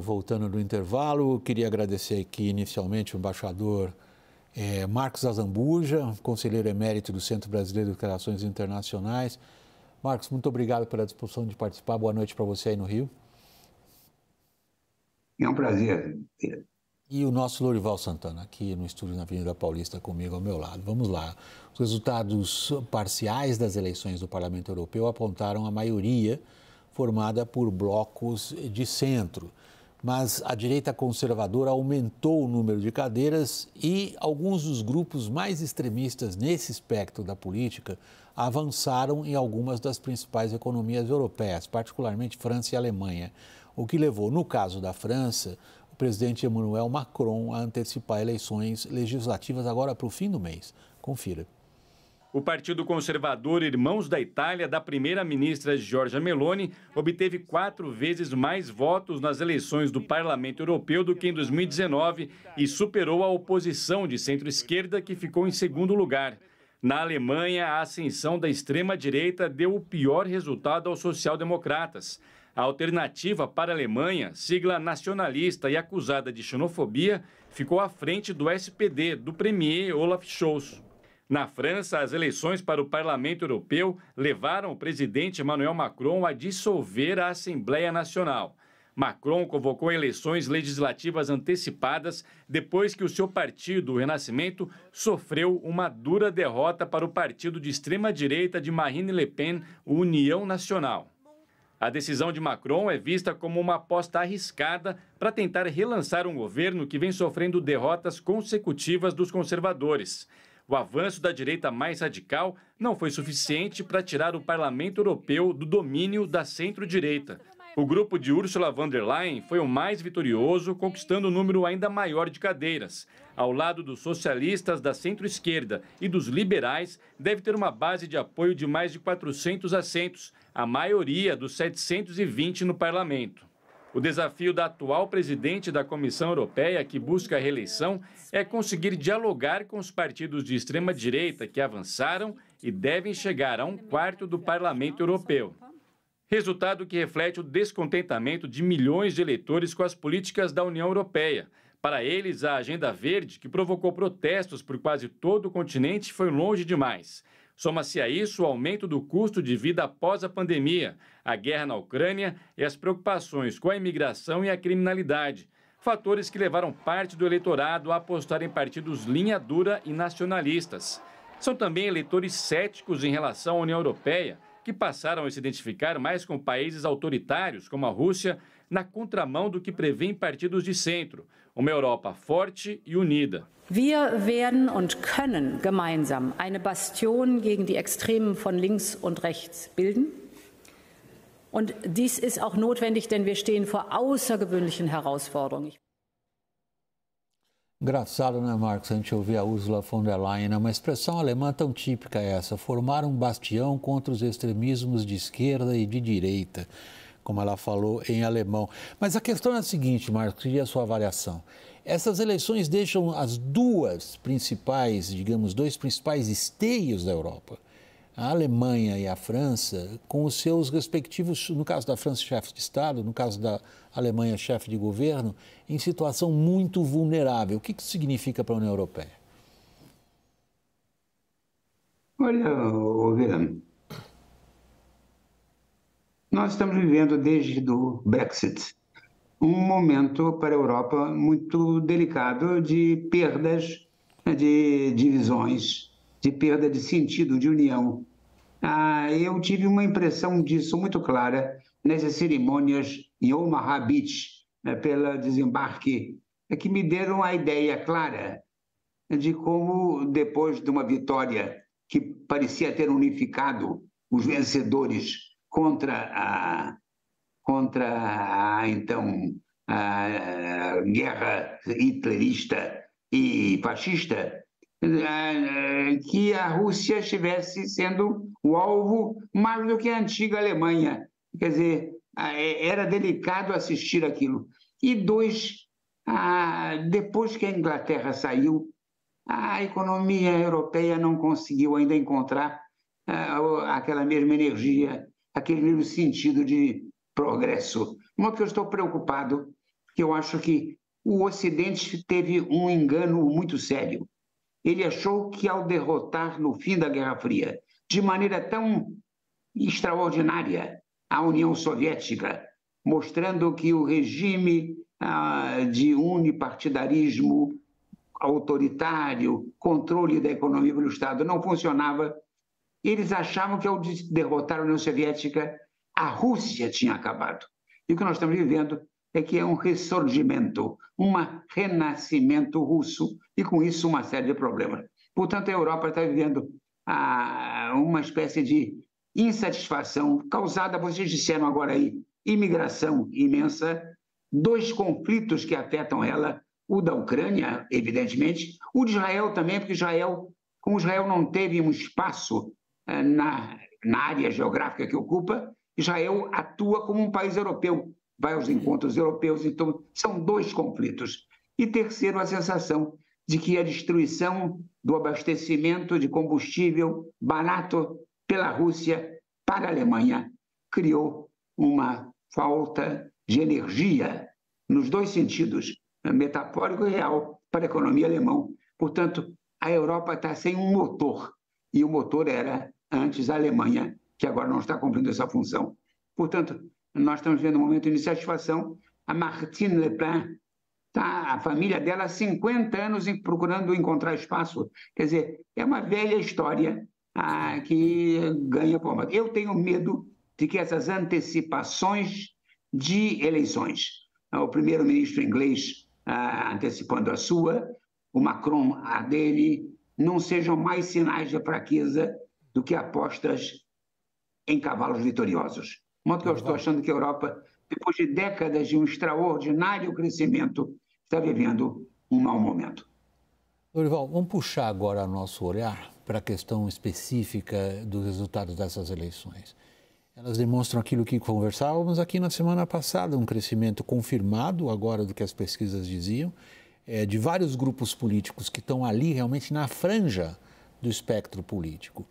Voltando do intervalo, queria agradecer aqui inicialmente o embaixador Marcos Azambuja, conselheiro emérito do Centro Brasileiro de Relações Internacionais. Marcos, muito obrigado pela disposição de participar. Boa noite para você aí no Rio. É um prazer. E o nosso Lorival Santana, aqui no estúdio na Avenida Paulista, comigo ao meu lado. Vamos lá. Os resultados parciais das eleições do Parlamento Europeu apontaram a maioria formada por blocos de centro. Mas a direita conservadora aumentou o número de cadeiras e alguns dos grupos mais extremistas nesse espectro da política avançaram em algumas das principais economias europeias, particularmente França e Alemanha, o que levou, no caso da França, o presidente Emmanuel Macron a antecipar eleições legislativas agora para o fim do mês. Confira. O Partido Conservador Irmãos da Itália, da primeira-ministra Giorgia Meloni, obteve 4 vezes mais votos nas eleições do Parlamento Europeu do que em 2019 e superou a oposição de centro-esquerda, que ficou em segundo lugar. Na Alemanha, a ascensão da extrema-direita deu o pior resultado aos social-democratas. A Alternativa para a Alemanha, sigla nacionalista e acusada de xenofobia, ficou à frente do SPD, do premier Olaf Scholz. Na França, as eleições para o Parlamento Europeu levaram o presidente Emmanuel Macron a dissolver a Assembleia Nacional. Macron convocou eleições legislativas antecipadas depois que o seu partido, o Renascimento, sofreu uma dura derrota para o partido de extrema-direita de Marine Le Pen, o União Nacional. A decisão de Macron é vista como uma aposta arriscada para tentar relançar um governo que vem sofrendo derrotas consecutivas dos conservadores. O avanço da direita mais radical não foi suficiente para tirar o Parlamento Europeu do domínio da centro-direita. O grupo de Ursula von der Leyen foi o mais vitorioso, conquistando um número ainda maior de cadeiras. Ao lado dos socialistas da centro-esquerda e dos liberais, deve ter uma base de apoio de mais de 400 assentos, a maioria dos 720 no parlamento. O desafio da atual presidente da Comissão Europeia, que busca a reeleição, é conseguir dialogar com os partidos de extrema-direita que avançaram e devem chegar a 1/4 do Parlamento Europeu. Resultado que reflete o descontentamento de milhões de eleitores com as políticas da União Europeia. Para eles, a Agenda Verde, que provocou protestos por quase todo o continente, foi longe demais. Soma-se a isso o aumento do custo de vida após a pandemia, a guerra na Ucrânia e as preocupações com a imigração e a criminalidade. Fatores que levaram parte do eleitorado a apostar em partidos linha dura e nacionalistas. São também eleitores céticos em relação à União Europeia, que passaram a se identificar mais com países autoritários, como a Rússia, na contramão do que prevêem partidos de centro, uma Europa forte e unida. Wir werden und können gemeinsam eine Bastion gegen die Extremen von links und rechts bilden. Und dies ist auch notwendig, denn wir stehen vor außergewöhnlichen Herausforderungen. Engraçado, né, Marcos? A gente ouvir a Ursula von der Leyen, é uma expressão alemã tão típica essa, formar um bastião contra os extremismos de esquerda e de direita, como ela falou em alemão. Mas a questão é a seguinte, Marcos, queria a sua avaliação. Essas eleições deixam as duas principais, digamos, dois principais esteios da Europa, a Alemanha e a França, com os seus respectivos, no caso da França, chefe de Estado, no caso da Alemanha, chefe de governo, em situação muito vulnerável. O que isso significa para a União Europeia? Olha, Verano, nós estamos vivendo desde o Brexit um momento para a Europa muito delicado de perdas, de divisões, de perda de sentido, de união. Eu tive uma impressão disso muito clara nessas cerimônias em Omaha Beach, pela desembarque, que me deram a ideia clara de como, depois de uma vitória que parecia ter unificado os vencedores contra a guerra hitlerista e fascista, que a Rússia estivesse sendo o alvo mais do que a antiga Alemanha. Quer dizer, era delicado assistir aquilo. E depois que a Inglaterra saiu, a economia europeia não conseguiu ainda encontrar aquela mesma energia, aquele mesmo sentido de progresso. De modo que eu estou preocupado, que eu acho que o Ocidente teve um engano muito sério. Ele achou que ao derrotar no fim da Guerra Fria, de maneira tão extraordinária, a União Soviética, mostrando que o regime de unipartidarismo autoritário, controle da economia pelo Estado não funcionava, eles achavam que ao derrotar a União Soviética, a Rússia tinha acabado. E o que nós estamos vivendo é que é um ressurgimento, um renascimento russo, e com isso uma série de problemas. Portanto, a Europa está vivendo uma espécie de insatisfação causada, vocês disseram agora aí, imigração imensa, dois conflitos que afetam ela, o da Ucrânia, evidentemente, o de Israel também, porque como Israel não teve um espaço na área geográfica que ocupa, Israel atua como um país europeu, vai aos encontros europeus, então são dois conflitos. E terceiro, a sensação de que a destruição do abastecimento de combustível barato pela Rússia para a Alemanha criou uma falta de energia nos dois sentidos, metafórico e real, para a economia alemã. Portanto, a Europa está sem um motor, e o motor era antes a Alemanha, que agora não está cumprindo essa função. Portanto, nós estamos vendo um momento de insatisfação. A Martine Le Pen, a família dela há 50 anos procurando encontrar espaço. Quer dizer, é uma velha história que ganha forma. Eu tenho medo de que essas antecipações de eleições, o primeiro-ministro inglês antecipando a sua, o Macron a dele, não sejam mais sinais de fraqueza do que apostas em cavalos vitoriosos. De modo que eu estou achando que a Europa, depois de décadas de um extraordinário crescimento, está vivendo um mau momento. Lorival, vamos puxar agora nosso olhar para a questão específica dos resultados dessas eleições. Elas demonstram aquilo que conversávamos aqui na semana passada, um crescimento confirmado agora do que as pesquisas diziam, de vários grupos políticos que estão ali realmente na franja do espectro político.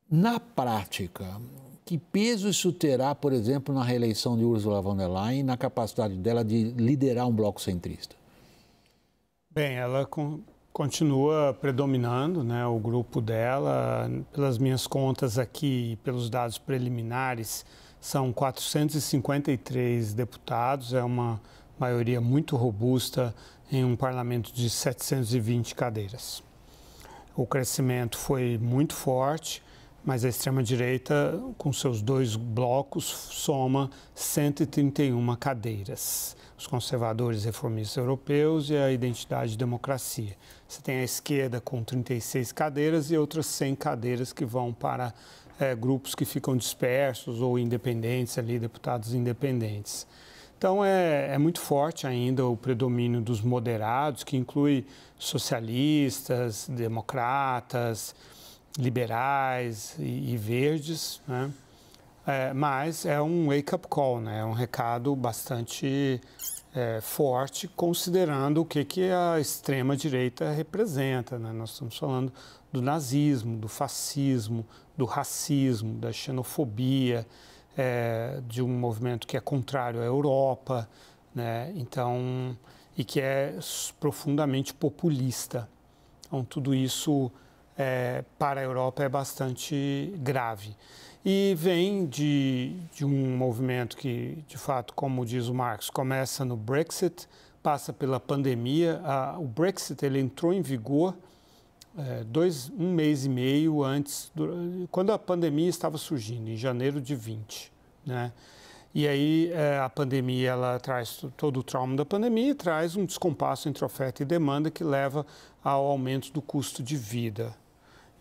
Na prática, que peso isso terá, por exemplo, na reeleição de Ursula von der Leyen, na capacidade dela de liderar um bloco centrista? Bem, ela continua predominando, né, o grupo dela. Pelas minhas contas aqui, pelos dados preliminares, são 453 deputados, é uma maioria muito robusta em um parlamento de 720 cadeiras. O crescimento foi muito forte, mas a extrema-direita, com seus dois blocos, soma 131 cadeiras. Os conservadores reformistas europeus e a Identidade e Democracia. Você tem a esquerda com 36 cadeiras e outras 100 cadeiras que vão para grupos que ficam dispersos ou independentes, ali, deputados independentes. Então, é muito forte ainda o predomínio dos moderados, que inclui socialistas, democratas, liberais e verdes, né? Mas é um wake-up call, né? É um recado bastante forte, considerando o que a extrema-direita representa, né? Nós estamos falando do nazismo, do fascismo, do racismo, da xenofobia, de um movimento que é contrário à Europa, né? Então, e que é profundamente populista. Então, tudo isso para a Europa é bastante grave. E vem de um movimento que, de fato, como diz o Marx, começa no Brexit, passa pela pandemia. O Brexit ele entrou em vigor um mês e meio antes, quando a pandemia estava surgindo, em janeiro de 20, né? E aí a pandemia, ela traz todo o trauma da pandemia e traz um descompasso entre oferta e demanda que leva ao aumento do custo de vida.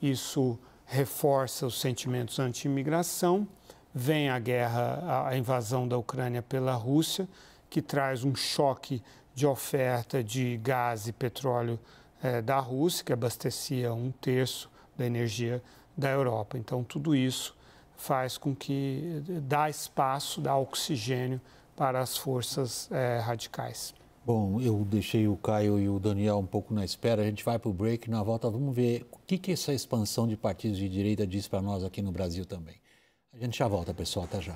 Isso reforça os sentimentos anti-imigração, vem a guerra, a invasão da Ucrânia pela Rússia, que traz um choque de oferta de gás e petróleo da Rússia, que abastecia 1/3 da energia da Europa. Então, tudo isso faz com que dá espaço, dá oxigênio para as forças radicais. Bom, eu deixei o Caio e o Daniel um pouco na espera, a gente vai para o break, na volta vamos ver o que essa expansão de partidos de direita diz para nós aqui no Brasil também. A gente já volta, pessoal, até já.